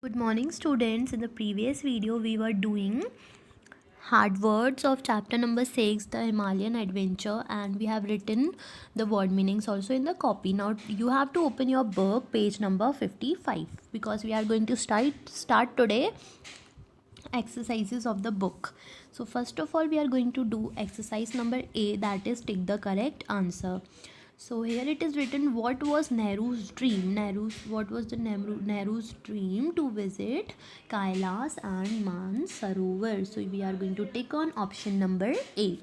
Good morning students. In the previous video we were doing hard words of chapter number 6, the Himalayan adventure, and we have written the word meanings also in the copy. Now you have to open your book page number 55 because we are going to start today exercises of the book. So first of all we are going to do exercise number A, that is take the correct answer. So here it is written, what was Nehru's dream? What was the Nehru's dream? To visit Kailas and Mansarovar. So we are going to take on option number A.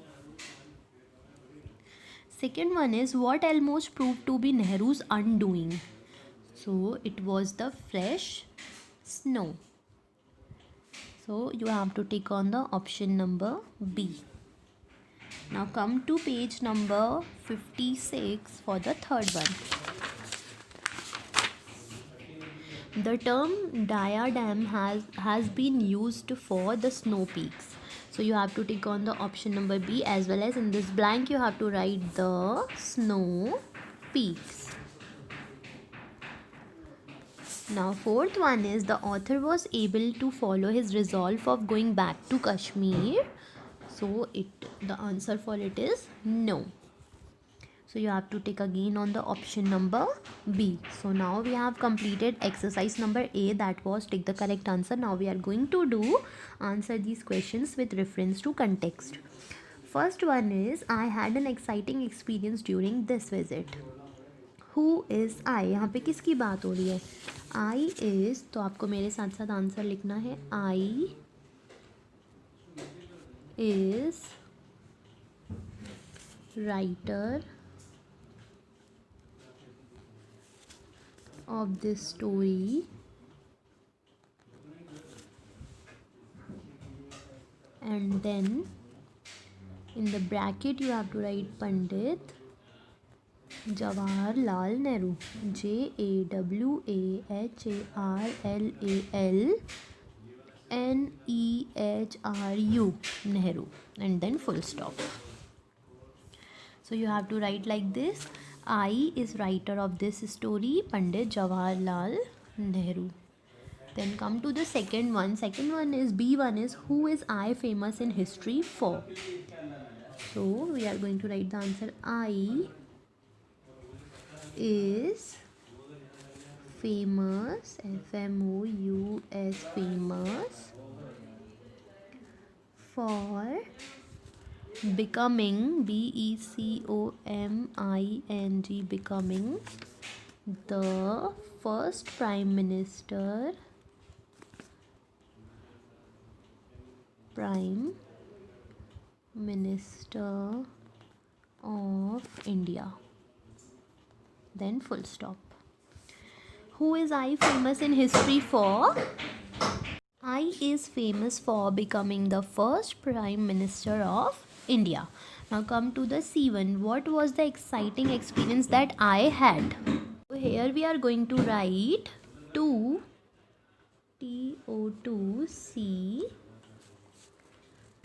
Second one is, what almost proved to be Nehru's undoing? So it was the fresh snow. So you have to take on the option number B. Now come to page number 56 for the third one. The term diadem has been used for the snow peaks. So you have to take on the option number B, as well as in this blank you have to write the snow peaks. Now fourth one is, the author was able to follow his resolve of going back to Kashmir. So the answer for it is no. So you have to take again on the option number B. So now we have completed exercise number A, that was take the correct answer. Now we are going to answer these questions with reference to context. First one is, I had an exciting experience during this visit. Who is I? यहाँ पे किसकी बात हो रही है? I is, तो आपको मेरे साथ साथ आंसर लिखना है. I is writer of this story and then in the bracket you have to write Pandit Jawaharlal Nehru, JAWAHRLAL Nehru, and then full stop. So you have to write like this. I is writer of this story, Pandit Jawaharlal Nehru. Then come to the second one. Second one is, B1 is, who is I famous in history for? So we are going to write the answer. I is famous, FMOUS, famous for becoming, BECOMING, becoming the first prime minister of India. Then full stop. Who is I famous in history for? I is famous for becoming the first prime minister of India. Now come to the C1. What was the exciting experience that I had? So here we are going to write to TO2C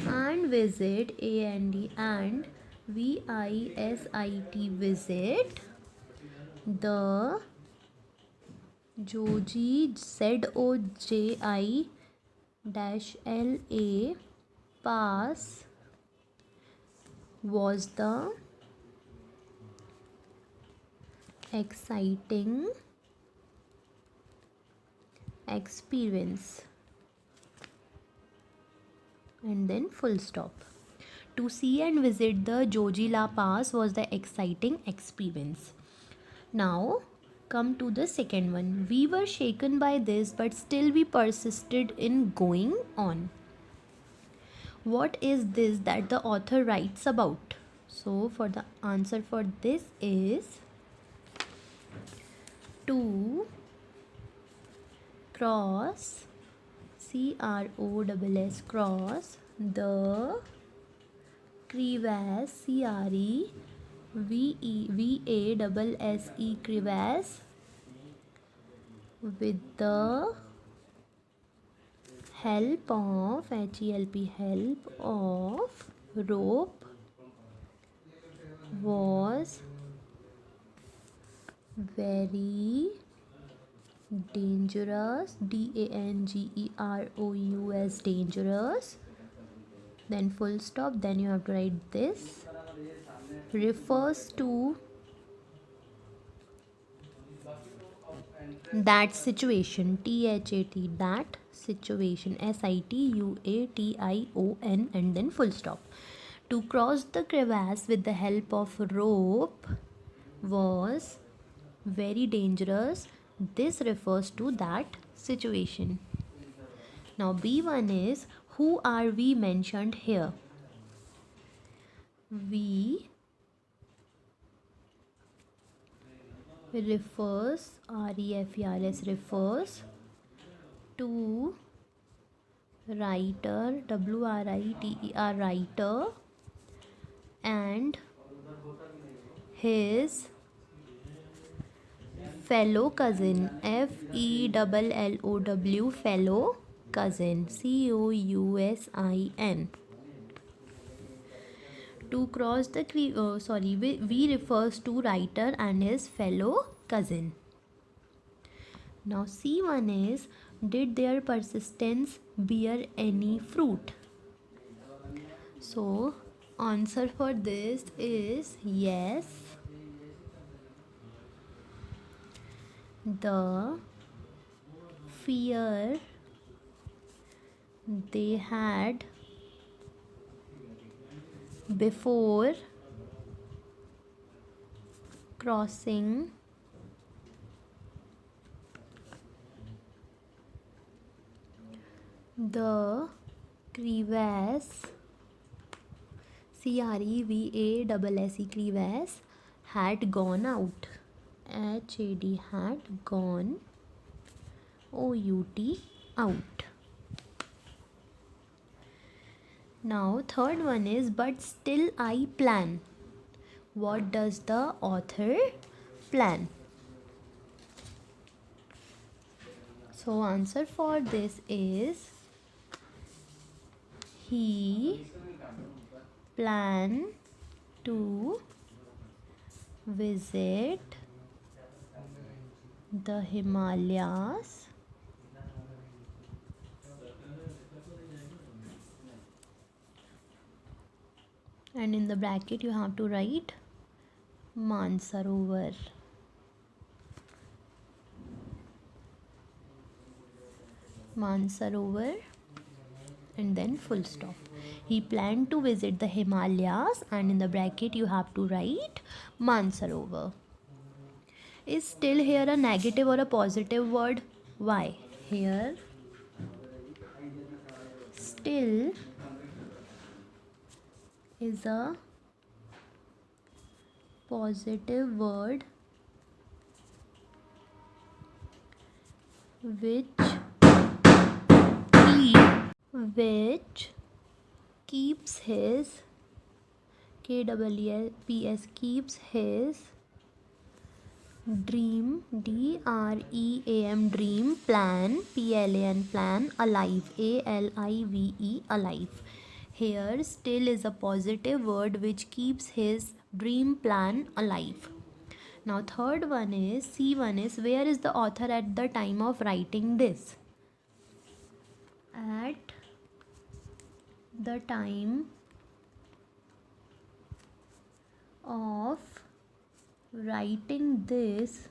and visit AND and VISIT, visit the Joji ZOJI-LA pass was the exciting experience, and then full stop. To see and visit the Jojila Pass was the exciting experience. Now come to the second one. We were shaken by this, but still we persisted in going on. What is this that the author writes about? So for the answer for this is, to cross, CROSS, cross the crevasse, CREVASSE, crevasse, with the help of, help of rope, was very dangerous, dangerous, dangerous, then full stop, then you have to write this, refers to that situation, THAT, that situation, SITUATION, and then full stop. To cross the crevasse with the help of rope was very dangerous. This refers to that situation. Now B1 is, who are we mentioned here? We refers, REFERS, refers to writer, WRITER, writer, and his fellow cousin, FELLOW, fellow cousin, COUSIN. To cross the we refers to writer and his fellow cousin. Now C1 is, did their persistence bear any fruit? So answer for this is yes. The fear they had before crossing the crevasse, CREVASSE, crevasse, had gone out, HAD, had gone, OUT, out. Now third one is, but still I plan. What does the author plan? So answer for this is, he planned to visit the Himalayas and in the bracket you have to write Mansarovar. Mansarovar and then full stop. He planned to visit the Himalayas and in the bracket you have to write Mansarovar. Is still here a negative or a positive word? Why? Here still is a positive word which keeps his KEEPS, keeps his dream, DREAM, dream, plan, PLAN, plan, alive, ALIVE, alive. Here still is a positive word which keeps his dream plan alive. Now third one is, C1 is, where is the author at the time of writing this? At the time of writing this,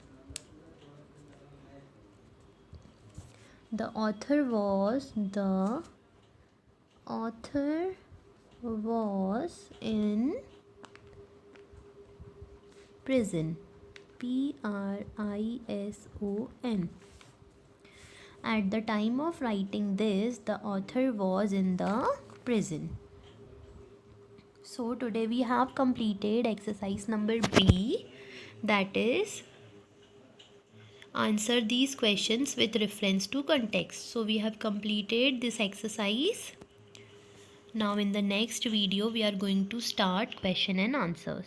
the author was in prison, PRISON. At the time of writing this, the author was in the prison. So today we have completed exercise number B, that is answer these questions with reference to context. So we have completed this exercise. Now in the next video we are going to start question and answers.